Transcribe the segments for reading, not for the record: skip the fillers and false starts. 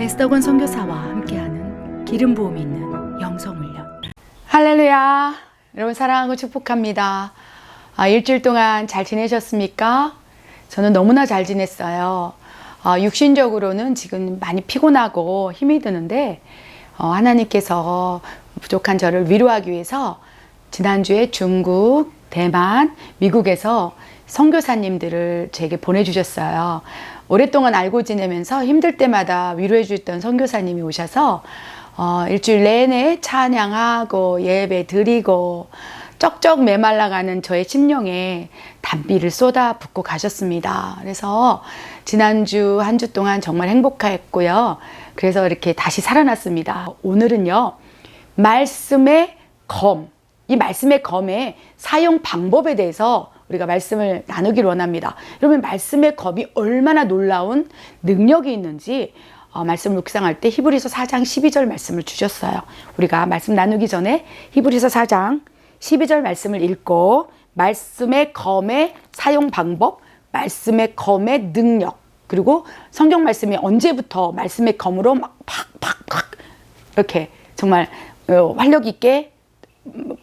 에스더건 선교사와 함께하는 기름 부음이 있는 영성훈련. 할렐루야. 여러분 사랑하고 축복합니다. 일주일 동안 잘 지내셨습니까? 저는 너무나 잘 지냈어요. 육신적으로는 지금 많이 피곤하고 힘이 드는데 하나님께서 부족한 저를 위로하기 위해서 지난주에 중국, 대만, 미국에서 선교사님들을 제게 보내주셨어요. 오랫동안 알고 지내면서 힘들 때마다 위로해 주셨던 선교사님이 오셔서 일주일 내내 찬양하고 예배 드리고 쩍쩍 메말라가는 저의 심령에 단비를 쏟아붓고 가셨습니다. 그래서 지난주 한 주 동안 정말 행복했고요. 그래서 이렇게 다시 살아났습니다. 오늘은요, 말씀의 검, 이 말씀의 검의 사용 방법에 대해서 우리가 말씀을 나누기를 원합니다. 여러분, 말씀의 검이 얼마나 놀라운 능력이 있는지 말씀을 묵상할 때 히브리서 4장 12절 말씀을 주셨어요. 우리가 말씀 나누기 전에 히브리서 4장 12절 말씀을 읽고 말씀의 검의 사용 방법, 말씀의 검의 능력, 그리고 성경 말씀이 언제부터 말씀의 검으로 막 팍팍팍 이렇게 정말 활력 있게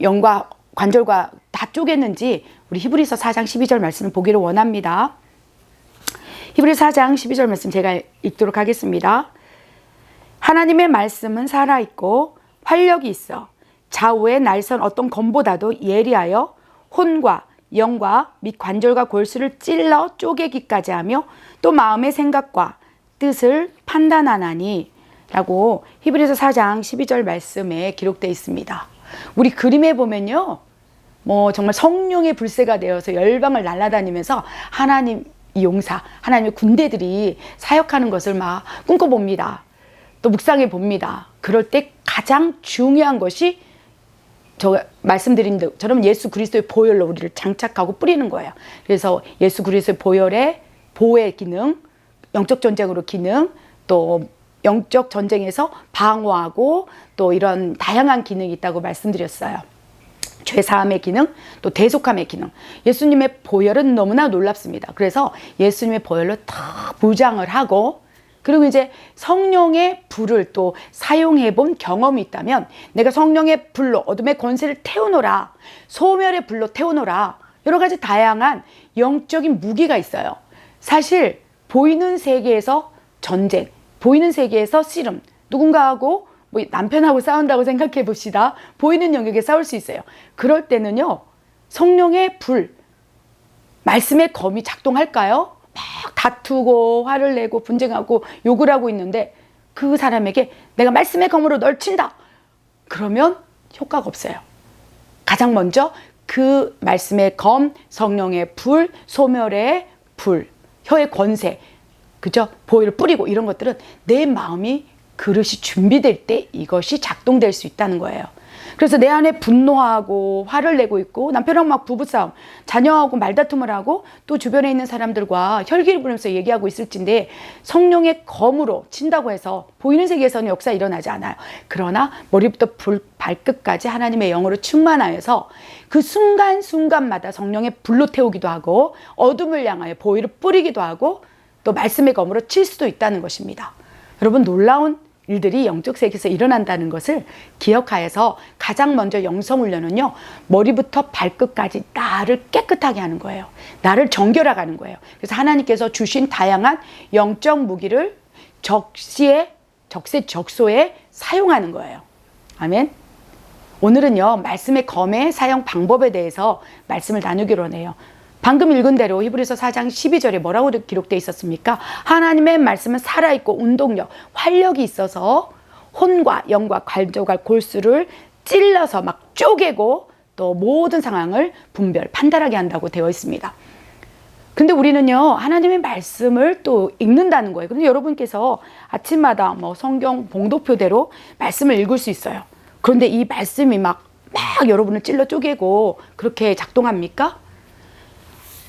영과 관절과 다 쪼갰는지 우리 히브리서 4장 12절 말씀을 보기를 원합니다. 히브리서 4장 12절 말씀 제가 읽도록 하겠습니다. 하나님의 말씀은 살아있고 활력이 있어 좌우의 날선 어떤 검보다도 예리하여 혼과 영과 및 관절과 골수를 찔러 쪼개기까지 하며 또 마음의 생각과 뜻을 판단하나니 라고 히브리서 4장 12절 말씀에 기록되어 있습니다. 우리 그림에 보면요, 정말 성령의 불새가 되어서 열방을 날아다니면서 하나님 용사, 하나님의 군대들이 사역하는 것을 막 꿈꿔봅니다. 또 묵상해 봅니다. 그럴 때 가장 중요한 것이 제가 말씀드린 것처럼 예수 그리스도의 보혈로 우리를 장착하고 뿌리는 거예요. 그래서 예수 그리스도의 보혈의 보호의 기능, 영적 전쟁으로 기능, 또 영적 전쟁에서 방어하고 또 이런 다양한 기능이 있다고 말씀드렸어요. 죄사함의 기능, 또 대속함의 기능. 예수님의 보혈은 너무나 놀랍습니다. 그래서 예수님의 보혈로 다 무장을 하고, 그리고 이제 성령의 불을 또 사용해 본 경험이 있다면 내가 성령의 불로 어둠의 권세를 태우노라, 소멸의 불로 태우노라, 여러 가지 다양한 영적인 무기가 있어요. 사실 보이는 세계에서 전쟁, 보이는 세계에서 씨름, 누군가하고 남편하고 싸운다고 생각해 봅시다. 보이는 영역에 싸울 수 있어요. 그럴 때는요, 성령의 불, 말씀의 검이 작동할까요? 막 다투고 화를 내고 분쟁하고 욕을 하고 있는데 그 사람에게 내가 말씀의 검으로 널 친다, 그러면 효과가 없어요. 가장 먼저 그 말씀의 검, 성령의 불, 소멸의 불, 혀의 권세, 그죠? 보혈을 뿌리고 이런 것들은 내 마음이 그릇이 준비될 때 이것이 작동될 수 있다는 거예요. 그래서 내 안에 분노하고 화를 내고 있고 남편하고 막 부부싸움, 자녀하고 말다툼을 하고 또 주변에 있는 사람들과 혈기를 부리면서 얘기하고 있을진데 성령의 검으로 친다고 해서 보이는 세계에서는 역사 일어나지 않아요. 그러나 머리부터 발끝까지 하나님의 영으로 충만하여서 그 순간순간마다 성령의 불로 태우기도 하고 어둠을 향하여 보혈을 뿌리기도 하고 또 말씀의 검으로 칠 수도 있다는 것입니다. 여러분, 놀라운 일들이 영적 세계에서 일어난다는 것을 기억하여서 가장 먼저 영성훈련은요, 머리부터 발끝까지 나를 깨끗하게 하는 거예요. 나를 정결하게 하는 거예요. 그래서 하나님께서 주신 다양한 영적 무기를 적소에 사용하는 거예요. 아멘. 오늘은요, 말씀의 검의 사용 방법에 대해서 말씀을 나누기로 하네요. 방금 읽은 대로 히브리서 4장 12절에 뭐라고 기록되어 있었습니까? 하나님의 말씀은 살아있고 운동력, 활력이 있어서 혼과 영과 관절과 골수를 찔러서 막 쪼개고 또 모든 상황을 분별, 판단하게 한다고 되어 있습니다. 근데 우리는요, 하나님의 말씀을 또 읽는다는 거예요. 그런데 여러분께서 아침마다 성경 봉독표대로 말씀을 읽을 수 있어요. 그런데 이 말씀이 막 여러분을 찔러 쪼개고 그렇게 작동합니까?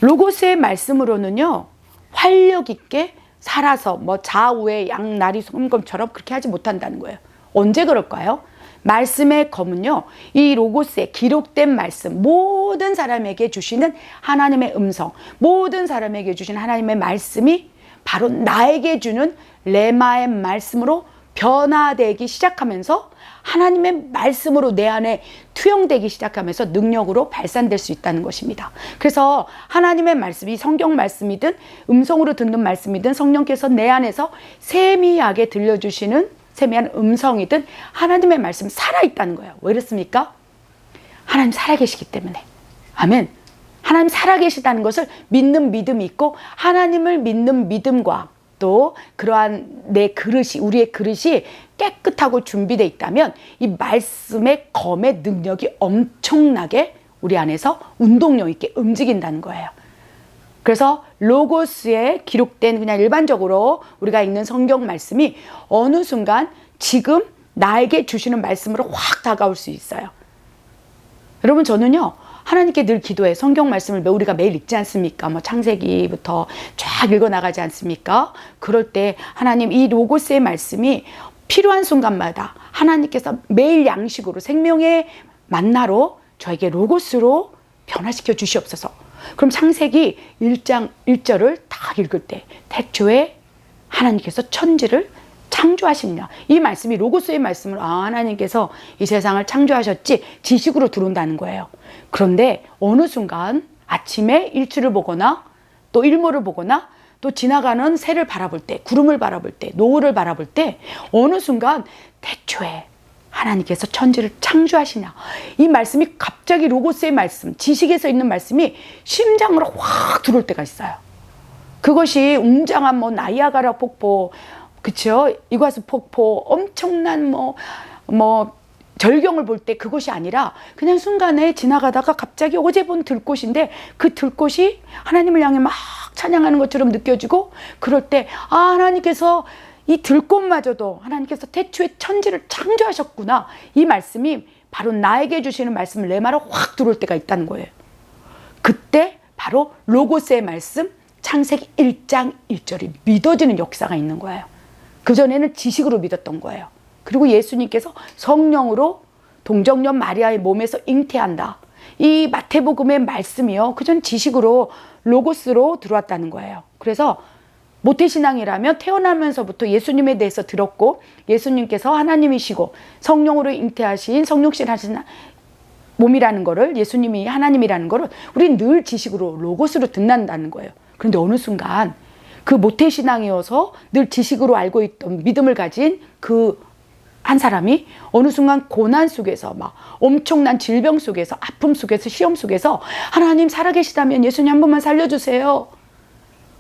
로고스의 말씀으로는요, 활력 있게 살아서 좌우의 양날이 솜검처럼 그렇게 하지 못한다는 거예요. 언제 그럴까요? 말씀의 검은요, 이 로고스에 기록된 말씀, 모든 사람에게 주시는 하나님의 음성, 모든 사람에게 주신 하나님의 말씀이 바로 나에게 주는 레마의 말씀으로 변화되기 시작하면서 하나님의 말씀으로 내 안에 투영되기 시작하면서 능력으로 발산될 수 있다는 것입니다. 그래서 하나님의 말씀이 성경 말씀이든 음성으로 듣는 말씀이든 성령께서 내 안에서 세미하게 들려주시는 세미한 음성이든 하나님의 말씀이 살아있다는 거예요. 왜 그렇습니까? 하나님 살아계시기 때문에. 아멘. 하나님 살아계시다는 것을 믿는 믿음이 있고 하나님을 믿는 믿음과 또 그러한 내 그릇이 우리의 그릇이 깨끗하고 준비되어 있다면 이 말씀의 검의 능력이 엄청나게 우리 안에서 운동력 있게 움직인다는 거예요. 그래서 로고스에 기록된 그냥 일반적으로 우리가 읽는 성경 말씀이 어느 순간 지금 나에게 주시는 말씀으로 확 다가올 수 있어요. 여러분 저는요 하나님께 늘 기도해. 성경 말씀을 우리가 매일 읽지 않습니까? 뭐 창세기부터 쫙 읽어나가지 않습니까? 그럴 때 하나님 이 로고스의 말씀이 필요한 순간마다 하나님께서 매일 양식으로 생명의 만나로 저에게 로고스로 변화시켜 주시옵소서. 그럼 창세기 1장 1절을 딱 읽을 때 태초에 하나님께서 천지를 창조하시느냐. 이 말씀이 로고스의 말씀으로 하나님께서 이 세상을 창조하셨지 지식으로 들어온다는 거예요. 그런데 어느 순간 아침에 일출을 보거나 또 일몰을 보거나 또 지나가는 새를 바라볼 때 구름을 바라볼 때 노을을 바라볼 때 어느 순간 태초에 하나님께서 천지를 창조하시냐. 이 말씀이 갑자기 로고스의 말씀 지식에서 있는 말씀이 심장으로 확 들어올 때가 있어요. 그것이 웅장한 뭐 나이아가라 폭포 그쵸? 이과수 폭포 엄청난 뭐 절경을 볼 때 그것이 아니라 그냥 순간에 지나가다가 갑자기 어제 본 들꽃인데 그 들꽃이 하나님을 향해 막 찬양하는 것처럼 느껴지고 그럴 때 하나님께서 이 들꽃마저도 하나님께서 태초에 천지를 창조하셨구나. 이 말씀이 바로 나에게 주시는 말씀을 레마로 확 들어올 때가 있다는 거예요. 그때 바로 로고스의 말씀 창세기 1장 1절이 믿어지는 역사가 있는 거예요. 그전에는 지식으로 믿었던 거예요. 그리고 예수님께서 성령으로 동정녀 마리아의 몸에서 잉태한다. 이 마태복음의 말씀이요. 그전 지식으로 로고스로 들어왔다는 거예요. 그래서 모태신앙이라면 태어나면서부터 예수님에 대해서 들었고 예수님께서 하나님이시고 성령으로 잉태하신 성육신 하신 몸이라는 거를 예수님이 하나님이라는 거를 우리는 늘 지식으로 로고스로 듣는다는 거예요. 그런데 어느 순간 그 모태신앙이어서 늘 지식으로 알고 있던 믿음을 가진 그 한 사람이 어느 순간 고난 속에서 막 엄청난 질병 속에서 아픔 속에서 시험 속에서 하나님 살아계시다면 예수님 한 번만 살려주세요.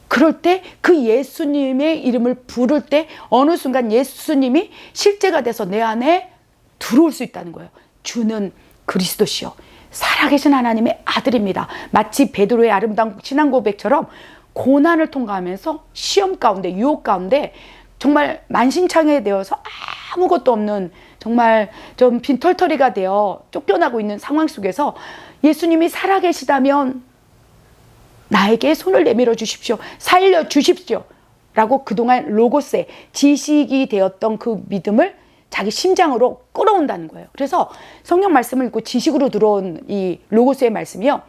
그럴 때 그 예수님의 이름을 부를 때 어느 순간 예수님이 실제가 돼서 내 안에 들어올 수 있다는 거예요. 주는 그리스도시요 살아계신 하나님의 아들입니다. 마치 베드로의 아름다운 신앙 고백처럼 고난을 통과하면서 시험 가운데 유혹 가운데 정말 만신창이되어서 아무것도 없는 정말 좀 빈털터리가 되어 쫓겨나고 있는 상황 속에서 예수님이 살아계시다면 나에게 손을 내밀어 주십시오. 살려주십시오. 라고 그동안 로고스의 지식이 되었던 그 믿음을 자기 심장으로 끌어온다는 거예요. 그래서 성경 말씀을 읽고 지식으로 들어온 이 로고스의 말씀이요.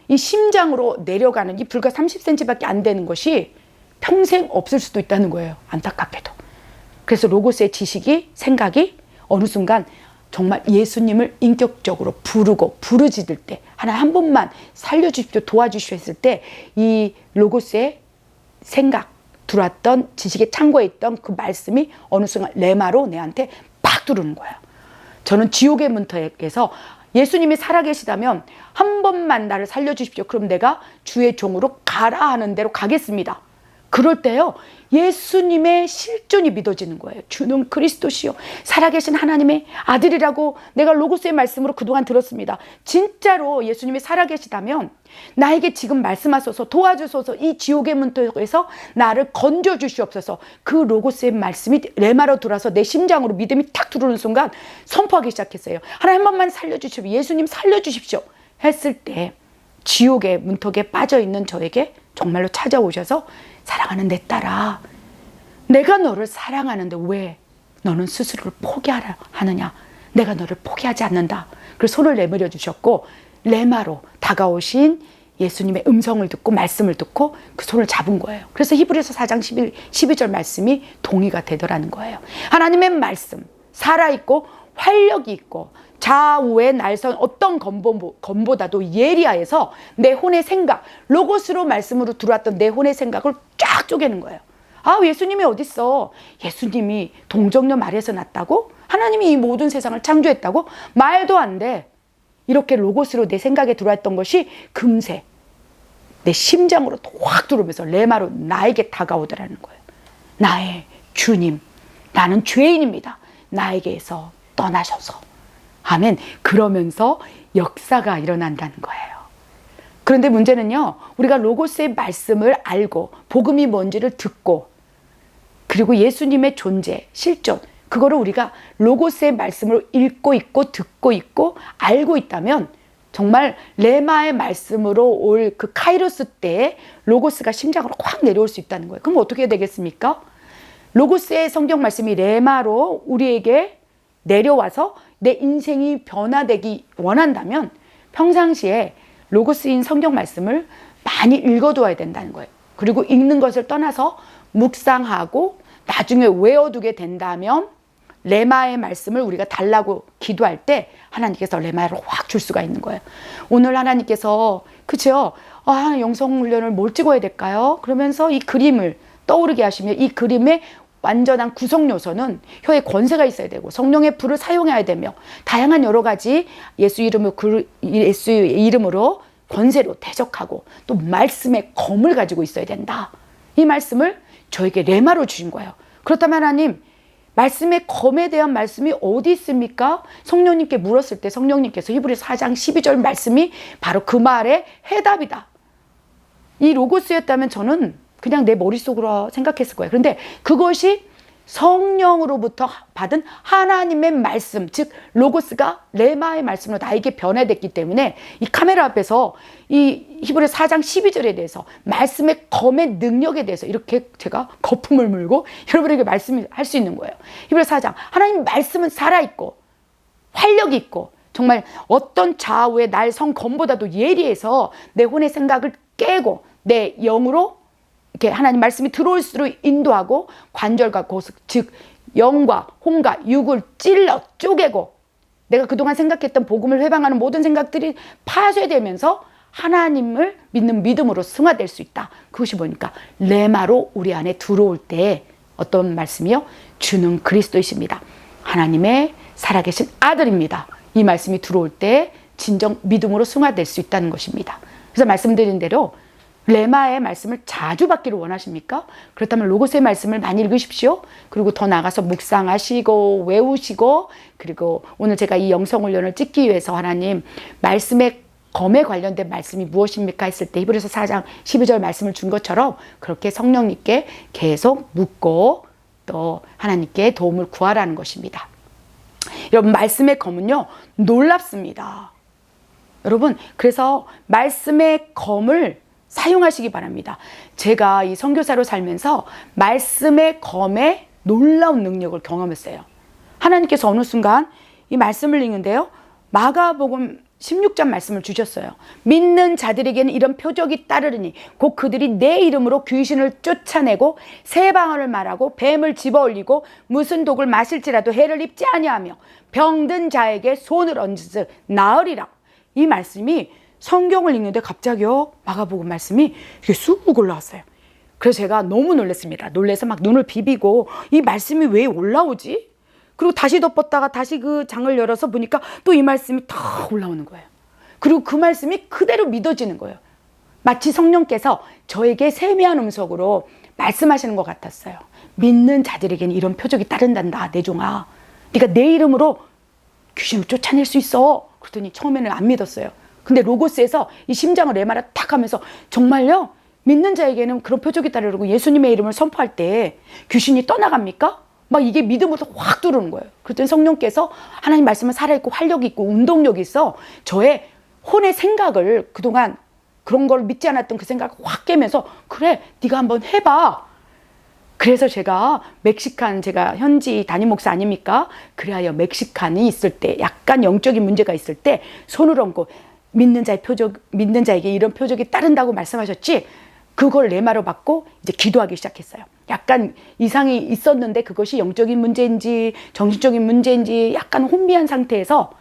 이 심장으로 내려가는 이 불과 30cm밖에 안 되는 것이 평생 없을 수도 있다는 거예요. 안타깝게도. 그래서 로고스의 지식이 생각이 어느 순간 정말 예수님을 인격적으로 부르고 부르짖을 때 하나 한 번만 살려주십시오 도와주십시오 했을 때 이 로고스의 생각 들어왔던 지식의 창고에 있던 그 말씀이 어느 순간 레마로 내한테 팍 들어오는 거예요. 저는 지옥의 문턱에서 예수님이 살아계시다면 한 번만 나를 살려주십시오. 그럼 내가 주의 종으로 가라 하는 대로 가겠습니다. 그럴 때요 예수님의 실존이 믿어지는 거예요. 주는 그리스도시요 살아계신 하나님의 아들이라고 내가 로고스의 말씀으로 그동안 들었습니다. 진짜로 예수님이 살아계시다면 나에게 지금 말씀하소서 도와주소서 이 지옥의 문턱에서 나를 건져주시옵소서. 그 로고스의 말씀이 레마로 들어와서 내 심장으로 믿음이 탁 들어오는 순간 선포하기 시작했어요. 하나님 한 번만 살려주십시오. 예수님 살려주십시오 했을 때 지옥의 문턱에 빠져있는 저에게 정말로 찾아오셔서 사랑하는 내 딸아 내가 너를 사랑하는데 왜 너는 스스로를 포기하려 하느냐. 내가 너를 포기하지 않는다. 그래서 손을 내밀어 주셨고 레마로 다가오신 예수님의 음성을 듣고 말씀을 듣고 그 손을 잡은 거예요. 그래서 히브리서 4장 12절 말씀이 동의가 되더라는 거예요. 하나님의 말씀, 살아있고 활력이 있고 좌우에 날선 어떤 검보다도 예리하여서 내 혼의 생각, 로고스로 말씀으로 들어왔던 내 혼의 생각을 쫙 쪼개는 거예요. 아, 예수님이 어딨어? 예수님이 동정녀 말에서 났다고? 하나님이 이 모든 세상을 창조했다고? 말도 안 돼. 이렇게 로고스로 내 생각에 들어왔던 것이 금세 내 심장으로 확 들어오면서 레마로 나에게 다가오더라는 거예요. 나의 주님, 나는 죄인입니다. 나에게서 떠나셔서. 아멘. 그러면서 역사가 일어난다는 거예요. 그런데 문제는요, 우리가 로고스의 말씀을 알고 복음이 뭔지를 듣고 그리고 예수님의 존재, 실존, 그거를 우리가 로고스의 말씀을 읽고 있고 듣고 있고 알고 있다면 정말 레마의 말씀으로 올 그 카이로스 때에 로고스가 심장으로 확 내려올 수 있다는 거예요. 그럼 어떻게 되겠습니까? 로고스의 성경 말씀이 레마로 우리에게 내려와서 내 인생이 변화되기 원한다면 평상시에 로고스인 성경 말씀을 많이 읽어두어야 된다는 거예요. 그리고 읽는 것을 떠나서 묵상하고 나중에 외워두게 된다면 레마의 말씀을 우리가 달라고 기도할 때 하나님께서 레마를 확 줄 수가 있는 거예요. 오늘 하나님께서 그죠? 영성훈련을 뭘 찍어야 될까요? 그러면서 이 그림을 떠오르게 하시며 이 그림의 완전한 구성 요소는 혀에 권세가 있어야 되고 성령의 불을 사용해야 되며 다양한 여러 가지 예수 이름으로 권세로 대적하고 또 말씀의 검을 가지고 있어야 된다. 이 말씀을 저에게 레마로 주신 거예요. 그렇다면 하나님, 말씀의 검에 대한 말씀이 어디 있습니까? 성령님께 물었을 때 성령님께서 히브리서 4장 12절 말씀이 바로 그 말의 해답이다. 이 로고스였다면 저는 그냥 내 머릿속으로 생각했을 거예요. 그런데 그것이 성령으로부터 받은 하나님의 말씀, 즉 로고스가 레마의 말씀으로 나에게 변화됐기 때문에 이 카메라 앞에서 이 히브리서 4장 12절에 대해서 말씀의 검의 능력에 대해서 이렇게 제가 거품을 물고 여러분에게 말씀할 수 있는 거예요. 히브리서 4장, 하나님 말씀은 살아있고 활력이 있고 정말 어떤 좌우의 날 성검보다도 예리해서 내 혼의 생각을 깨고 내 영으로 이렇게 하나님 말씀이 들어올수록 인도하고 관절과 고습, 즉 영과 혼과 육을 찔러 쪼개고 내가 그동안 생각했던 복음을 회방하는 모든 생각들이 파쇄되면서 하나님을 믿는 믿음으로 승화될 수 있다. 그것이 뭐니까 레마로 우리 안에 들어올 때 어떤 말씀이요? 주는 그리스도이십니다. 하나님의 살아계신 아들입니다. 이 말씀이 들어올 때 진정 믿음으로 승화될 수 있다는 것입니다. 그래서 말씀드린 대로 레마의 말씀을 자주 받기를 원하십니까? 그렇다면 로고스의 말씀을 많이 읽으십시오. 그리고 더 나가서 묵상하시고 외우시고 그리고 오늘 제가 이 영성훈련을 찍기 위해서 하나님 말씀의 검에 관련된 말씀이 무엇입니까? 했을 때 히브리서 4장 12절 말씀을 준 것처럼 그렇게 성령님께 계속 묻고 또 하나님께 도움을 구하라는 것입니다. 여러분 말씀의 검은요 놀랍습니다. 여러분 그래서 말씀의 검을 사용하시기 바랍니다. 제가 이 선교사로 살면서 말씀의 검에 놀라운 능력을 경험했어요. 하나님께서 어느 순간 이 말씀을 읽는데요. 마가복음 16장 말씀을 주셨어요. 믿는 자들에게는 이런 표적이 따르리니 곧 그들이 내 이름으로 귀신을 쫓아내고 새 방언을 말하고 뱀을 집어올리고 무슨 독을 마실지라도 해를 입지 아니하며 병든 자에게 손을 얹으 나으리라. 이 말씀이 성경을 읽는데 갑자기요 마가복음 말씀이 이렇게 쑥 올라왔어요. 그래서 제가 너무 놀랐습니다. 놀라서 막 눈을 비비고 이 말씀이 왜 올라오지? 그리고 다시 덮었다가 다시 그 장을 열어서 보니까 또 이 말씀이 탁 올라오는 거예요. 그리고 그 말씀이 그대로 믿어지는 거예요. 마치 성령께서 저에게 세미한 음성으로 말씀하시는 것 같았어요. 믿는 자들에게는 이런 표적이 따른단다. 내 종아, 네가 내 이름으로 귀신을 쫓아낼 수 있어. 그랬더니 처음에는 안 믿었어요. 근데 로고스에서 이 심장을 레마라 탁 하면서 정말요? 믿는 자에게는 그런 표적이 따르고 예수님의 이름을 선포할 때 귀신이 떠나갑니까? 막 이게 믿음으로 확 들어오는 거예요. 그랬더니 성령께서 하나님 말씀은 살아있고 활력이 있고 운동력이 있어 저의 혼의 생각을 그동안 그런 걸 믿지 않았던 그 생각을 확 깨면서 그래 네가 한번 해봐. 그래서 제가 제가 현지 담임 목사 아닙니까? 그래야 멕시칸이 있을 때 약간 영적인 문제가 있을 때 손을 얹고 믿는 자에게 이런 표적이 따른다고 말씀하셨지. 그걸 레마로 받고 이제 기도하기 시작했어요. 약간 이상이 있었는데 그것이 영적인 문제인지 정신적인 문제인지 약간 혼미한 상태에서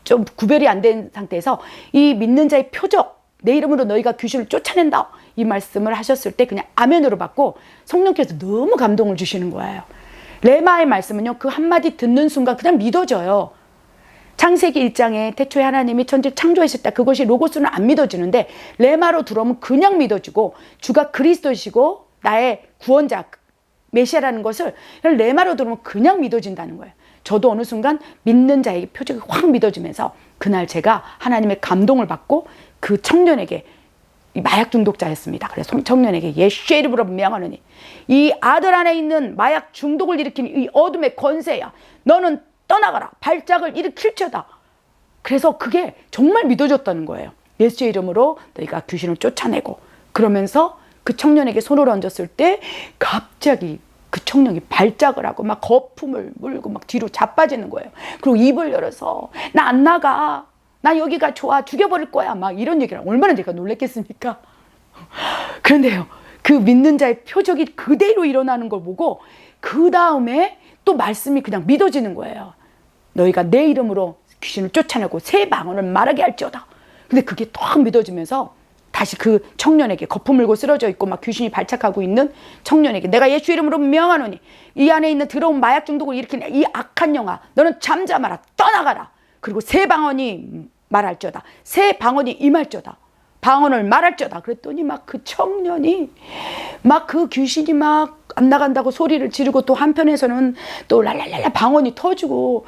좀 구별이 안 된 상태에서 이 믿는 자의 표적, 내 이름으로 너희가 귀신을 쫓아낸다, 이 말씀을 하셨을 때 그냥 아멘으로 받고 성령께서 너무 감동을 주시는 거예요. 레마의 말씀은요, 그 한마디 듣는 순간 그냥 믿어져요. 창세기 1장에 태초에 하나님이 천지를 창조하셨다, 그것이 로고스는 안 믿어지는데 레마로 들어오면 그냥 믿어지고, 주가 그리스도시고 나의 구원자 메시아라는 것을 레마로 들어오면 그냥 믿어진다는 거예요. 저도 어느 순간 믿는 자에게 표적이 확 믿어지면서 그날 제가 하나님의 감동을 받고 그 청년에게, 마약 중독자였습니다. 그래서 청년에게 예수의 이름으로 명하노니 이 아들 안에 있는 마약 중독을 일으키는 이 어둠의 권세야, 너는 떠나가라, 발작을 일으킬지어다. 그래서 그게 정말 믿어졌다는 거예요. 예수의 이름으로 너희가 귀신을 쫓아내고. 그러면서 그 청년에게 손을 얹었을 때 갑자기 그 청년이 발작을 하고 막 거품을 물고 막 뒤로 자빠지는 거예요. 그리고 입을 열어서 나 안 나가, 나 여기가 좋아, 죽여버릴 거야, 막 이런 얘기를. 얼마나 제가 놀랬겠습니까? 그런데요, 그 믿는 자의 표적이 그대로 일어나는 걸 보고 그 다음에 또 말씀이 그냥 믿어지는 거예요. 너희가 내 이름으로 귀신을 쫓아내고 새 방언을 말하게 할지어다. 근데 그게 더 믿어지면서 다시 그 청년에게, 거품 물고 쓰러져 있고 막 귀신이 발작하고 있는 청년에게, 내가 예수 이름으로 명하노니 이 안에 있는 더러운 마약 중독을 일으키는 이 악한 영아, 너는 잠잠하라, 떠나가라. 그리고 새 방언이 말할지어다, 새 방언이 임할지어다, 방언을 말할지어다. 그랬더니 막 그 청년이 막 그 귀신이 막 안 나간다고 소리를 지르고, 또 한편에서는 또 랄랄랄라 방언이 터지고.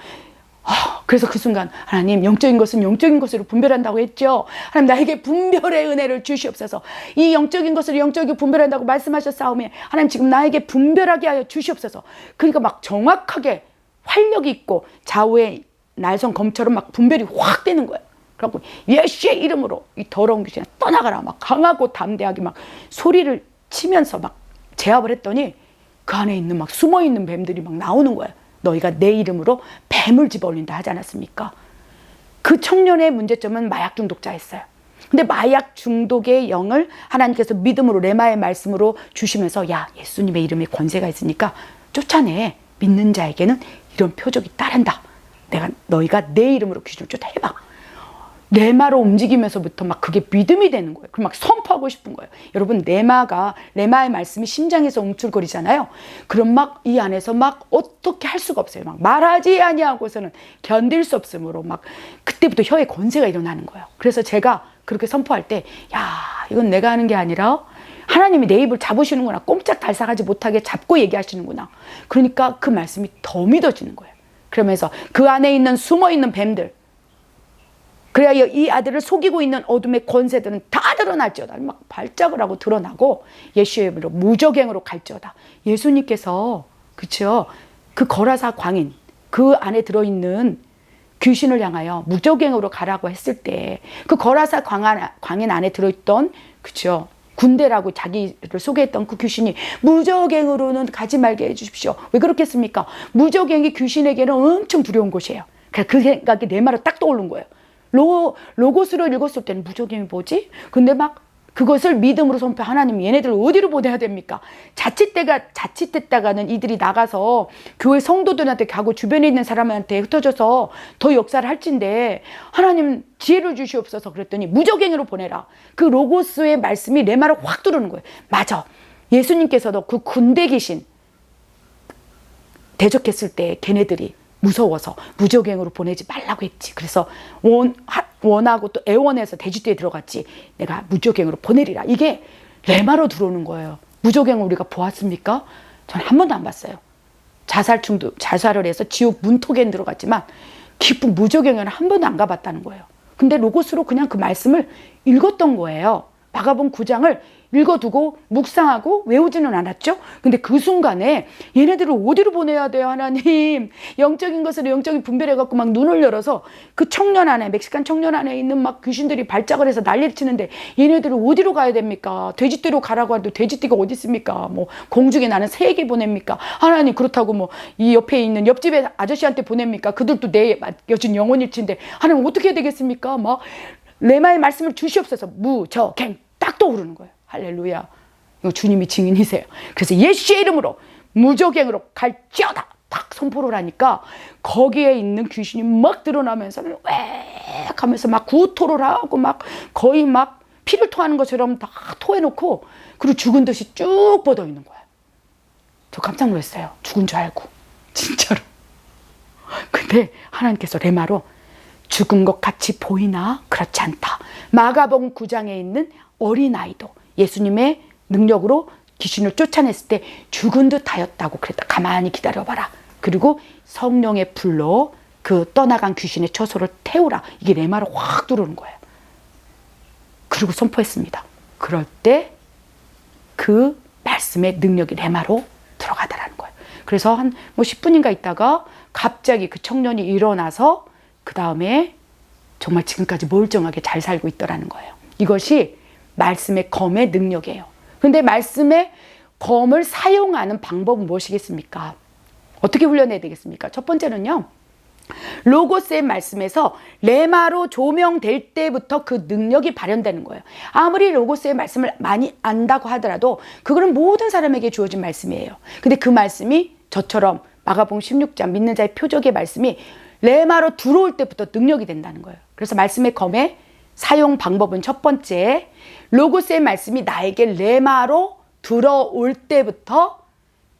그래서 그 순간 하나님, 영적인 것은 영적인 것으로 분별한다고 했죠. 하나님, 나에게 분별의 은혜를 주시옵소서. 이 영적인 것을 영적이게 분별한다고 말씀하셨사오매 하나님, 지금 나에게 분별하게 하여 주시옵소서. 그러니까 막 정확하게 활력이 있고 좌우의 날선 검처럼 막 분별이 확 되는 거예요. 그래갖고 예수의 이름으로 이 더러운 귀신아 떠나가라, 막 강하고 담대하게 막 소리를 치면서 막 제압을 했더니 그 안에 있는 막 숨어있는 뱀들이 막 나오는 거예요. 너희가 내 이름으로 뱀을 집어올린다 하지 않았습니까? 그 청년의 문제점은 마약 중독자였어요. 근데 마약 중독의 영을 하나님께서 믿음으로, 레마의 말씀으로 주시면서, 야, 예수님의 이름에 권세가 있으니까 쫓아내. 믿는 자에게는 이런 표적이 따른다. 너희가 내 이름으로 귀신을 쫓아해봐. 레마로 움직이면서부터 막 그게 믿음이 되는 거예요. 그럼 막 선포하고 싶은 거예요. 여러분, 레마의 말씀이 심장에서 움찔거리잖아요. 그럼 막 이 안에서 막 어떻게 할 수가 없어요. 막 말하지 아니하고서는 견딜 수 없으므로 막 그때부터 혀의 권세가 일어나는 거예요. 그래서 제가 그렇게 선포할 때, 야, 이건 내가 하는 게 아니라 하나님이 내 입을 잡으시는구나. 꼼짝 달싹하지 못하게 잡고 얘기하시는구나. 그러니까 그 말씀이 더 믿어지는 거예요. 그러면서 그 안에 있는 숨어있는 뱀들, 그래야 이 아들을 속이고 있는 어둠의 권세들은 다 드러날지어다. 막 발작을 하고 드러나고 예수의 이름으로 무적행으로 갈지어다. 예수님께서, 그렇죠, 그 거라사 광인, 그 안에 들어있는 귀신을 향하여 무적행으로 가라고 했을 때 그 거라사 광인 안에 들어있던, 그렇죠, 군대라고 자기를 소개했던 그 귀신이 무적행으로는 가지 말게 해주십시오. 왜 그렇겠습니까? 무적행이 귀신에게는 엄청 두려운 곳이에요. 그 생각이 내 말을 딱 떠오른 거예요. 로고스로 읽었을 때는 무적행이 뭐지? 근데 막 그것을 믿음으로 선포, 하나님, 얘네들 어디로 보내야 됩니까? 자칫했다가는 이들이 나가서 교회 성도들한테 가고 주변에 있는 사람한테 흩어져서 더 역사를 할진데 하나님 지혜를 주시옵소서. 그랬더니 무적행으로 보내라. 그 로고스의 말씀이 내 말을 확 들어오는 거예요. 맞아. 예수님께서도 그 군대 귀신 대적했을 때 걔네들이 무서워서 무적행으로 보내지 말라고 했지. 그래서 원하고 또 애원해서 돼지떼에 들어갔지. 내가 무적행으로 보내리라. 이게 레마로 들어오는 거예요. 무적행을 우리가 보았습니까? 저는 한 번도 안 봤어요. 자살을 해서 지옥 문턱에 들어갔지만 깊은 무적행에는 한 번도 안 가봤다는 거예요. 근데 로고스로 그냥 그 말씀을 읽었던 거예요. 마가복음 9장을 읽어두고 묵상하고 외우지는 않았죠. 근데 그 순간에 얘네들을 어디로 보내야 돼요, 하나님? 영적인 것으로 영적인 분별해갖고 막 눈을 열어서 그 청년 안에, 멕시칸 청년 안에 있는 막 귀신들이 발작을 해서 난리를 치는데 얘네들을 어디로 가야 됩니까? 돼지떼로 가라고 하도 돼지떼가 어디 있습니까? 뭐 공중에 나는 새에게 보냅니까? 하나님, 그렇다고 뭐 이 옆에 있는 옆집에 아저씨한테 보냅니까? 그들도 내 여진 영혼일치인데 하나님 어떻게 해야 되겠습니까? 막 레마의 말씀을 주시옵소서. 무저갱 딱 떠오르는 거예요. 할렐루야. 이거 주님이 증인이세요. 그래서 예수의 이름으로 무저갱으로 갈지어다 딱 선포를 하니까 거기에 있는 귀신이 막 드러나면서 웽 하면서 막 구토를 하고 막 거의 막 피를 토하는 것처럼 다 토해놓고 그리고 죽은 듯이 쭉 뻗어 있는 거예요. 저 깜짝 놀랐어요. 죽은 줄 알고. 진짜로. 근데 하나님께서 레마로 죽은 것 같이 보이나? 그렇지 않다. 마가복음 9장에 있는 어린아이도 예수님의 능력으로 귀신을 쫓아냈을 때 죽은 듯 하였다고 그랬다. 가만히 기다려봐라. 그리고 성령의 불로 그 떠나간 귀신의 처소를 태우라. 이게 레마로 확 들어오는 거예요. 그리고 선포했습니다. 그럴 때 그 말씀의 능력이 레마로 들어가다라는 거예요. 그래서 한 10분인가 있다가 갑자기 그 청년이 일어나서 그 다음에 정말 지금까지 멀쩡하게 잘 살고 있더라는 거예요. 이것이 말씀의 검의 능력이에요. 근데 말씀의 검을 사용하는 방법은 무엇이겠습니까? 어떻게 훈련해야 되겠습니까? 첫 번째는요, 로고스의 말씀에서 레마로 조명될 때부터 그 능력이 발현되는 거예요. 아무리 로고스의 말씀을 많이 안다고 하더라도 그거는 모든 사람에게 주어진 말씀이에요. 근데 그 말씀이 저처럼 마가복음 16장 믿는 자의 표적의 말씀이 레마로 들어올 때부터 능력이 된다는 거예요. 그래서 말씀의 검의 사용 방법은 첫 번째, 로고스의 말씀이 나에게 레마로 들어올 때부터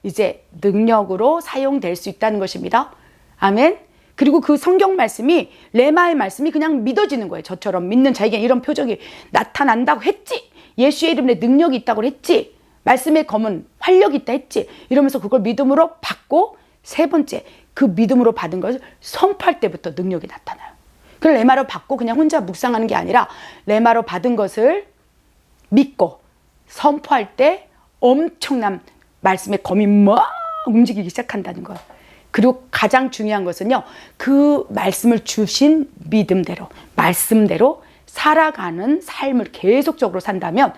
이제 능력으로 사용될 수 있다는 것입니다. 아멘. 그리고 그 성경 말씀이 레마의 말씀이 그냥 믿어지는 거예요. 저처럼 믿는 자에게 이런 표적이 나타난다고 했지. 예수의 이름에 능력이 있다고 했지. 말씀의 검은 활력이 있다 했지. 이러면서 그걸 믿음으로 받고, 세 번째, 그 믿음으로 받은 것을 선포할 때부터 능력이 나타나요. 그걸 레마로 받고 그냥 혼자 묵상하는 게 아니라 레마로 받은 것을 믿고 선포할 때 엄청난 말씀의 검이 막 움직이기 시작한다는 거예요. 그리고 가장 중요한 것은요, 그 말씀을 주신 믿음대로, 말씀대로 살아가는 삶을 계속적으로 산다면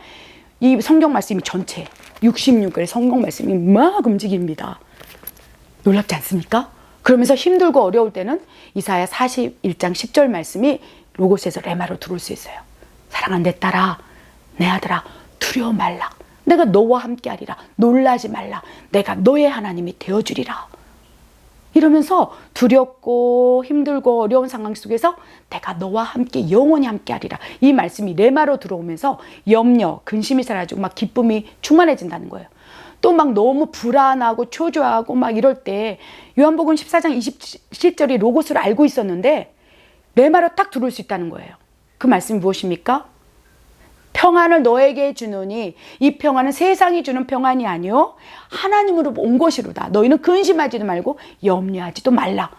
이 성경 말씀이 전체 66의 성경 말씀이 막 움직입니다. 놀랍지 않습니까? 그러면서 힘들고 어려울 때는 이사야 41장 10절 말씀이 로고스에서 레마로 들어올 수 있어요. 사랑하는 내 딸아, 내 아들아, 두려워 말라. 내가 너와 함께하리라. 놀라지 말라. 내가 너의 하나님이 되어주리라. 이러면서 두렵고 힘들고 어려운 상황 속에서 내가 너와 함께 영원히 함께하리라. 이 말씀이 레마로 들어오면서 염려, 근심이 사라지고 막 기쁨이 충만해진다는 거예요. 또 막 너무 불안하고 초조하고 막 이럴 때 요한복음 14장 27절이 로고스를 알고 있었는데 레마로 딱 들어올 수 있다는 거예요. 그 말씀이 무엇입니까? 평안을 너에게 주노니 이 평안은 세상이 주는 평안이 아니요 하나님으로 온 것이로다. 너희는 근심하지도 말고 염려하지도 말라.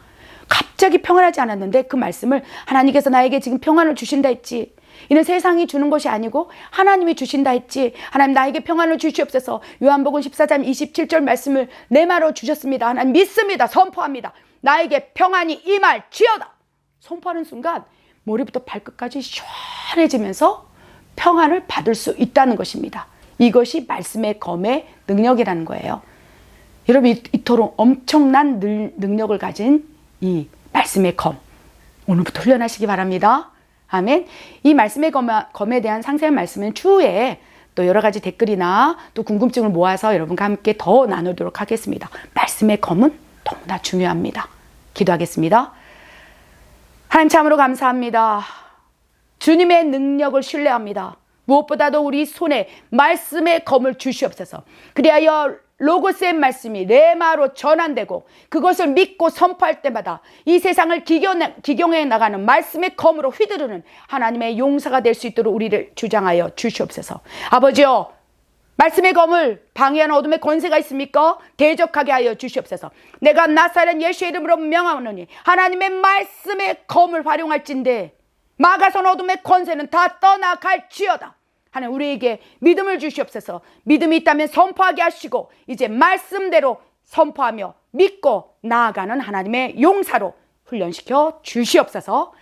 갑자기 평안하지 않았는데 그 말씀을 하나님께서 나에게 지금 평안을 주신다 했지. 이는 세상이 주는 것이 아니고 하나님이 주신다 했지. 하나님 나에게 평안을 주시옵소서. 요한복음 14장 27절 말씀을 레마로 주셨습니다. 하나님 믿습니다. 선포합니다. 나에게 평안이 임할지어다. 선포하는 순간 머리부터 발끝까지 시원해지면서 평안을 받을 수 있다는 것입니다. 이것이 말씀의 검의 능력이라는 거예요. 여러분 이토록 엄청난 능력을 가진 이 말씀의 검, 오늘부터 훈련하시기 바랍니다. 아멘. 이 말씀의 검에 대한 상세한 말씀은 추후에 또 여러 가지 댓글이나 또 궁금증을 모아서 여러분과 함께 더 나누도록 하겠습니다. 말씀의 검은 너무나 중요합니다. 기도하겠습니다. 하나님 참으로 감사합니다. 주님의 능력을 신뢰합니다. 무엇보다도 우리 손에 말씀의 검을 주시옵소서. 그리하여 로고스의 말씀이 레마로 전환되고 그것을 믿고 선포할 때마다 이 세상을 기경해 나가는 말씀의 검으로 휘두르는 하나님의 용사가 될 수 있도록 우리를 주장하여 주시옵소서. 아버지여, 말씀의 검을 방해하는 어둠의 권세가 있습니까? 대적하게 하여 주시옵소서. 내가 나사렛 예수의 이름으로 명하노니 하나님의 말씀의 검을 활용할진대 막아선 어둠의 권세는 다 떠나갈지어다. 하나님 우리에게 믿음을 주시옵소서. 믿음이 있다면 선포하게 하시고 이제 말씀대로 선포하며 믿고 나아가는 하나님의 용사로 훈련시켜 주시옵소서.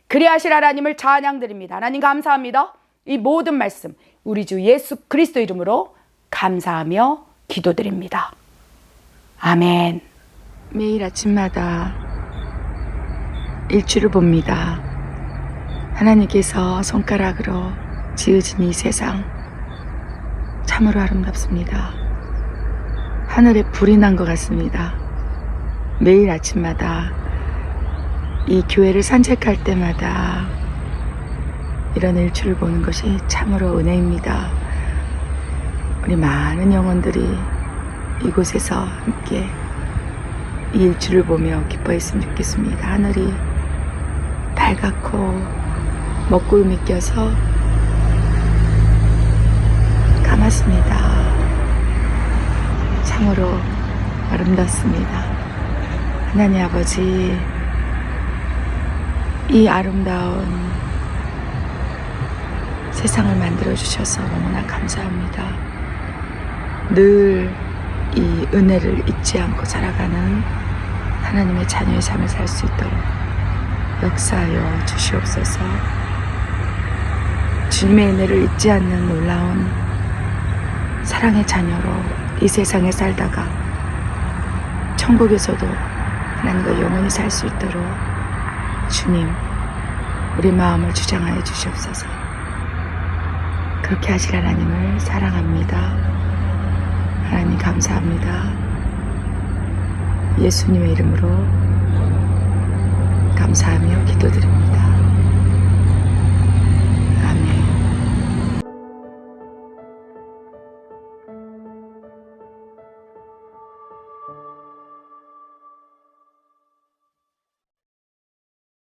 그리하실 하나님을 찬양드립니다. 하나님 감사합니다. 이 모든 말씀 우리 주 예수 그리스도 이름으로 감사하며 기도드립니다. 아멘. 매일 아침마다 일주를 봅니다. 하나님께서 손가락으로 지으신 이 세상 참으로 아름답습니다. 하늘에 불이 난 것 같습니다. 매일 아침마다 이 교회를 산책할 때마다 이런 일출을 보는 것이 참으로 은혜입니다. 우리 많은 영혼들이 이곳에서 함께 이 일출을 보며 기뻐했으면 좋겠습니다. 하늘이 밝았고 먹구름이 껴서 감았습니다. 참으로 아름답습니다. 하나님 아버지, 이 아름다운 세상을 만들어 주셔서 너무나 감사합니다. 늘 이 은혜를 잊지 않고 살아가는 하나님의 자녀의 삶을 살 수 있도록 역사하여 주시옵소서. 주님의 은혜를 잊지 않는 놀라운 사랑의 자녀로 이 세상에 살다가 천국에서도 하나님과 영원히 살 수 있도록 주님, 우리 마음을 주장하여 주시옵소서. 그렇게 하실 하나님을 사랑합니다. 하나님 감사합니다. 예수님의 이름으로 감사하며 기도드립니다.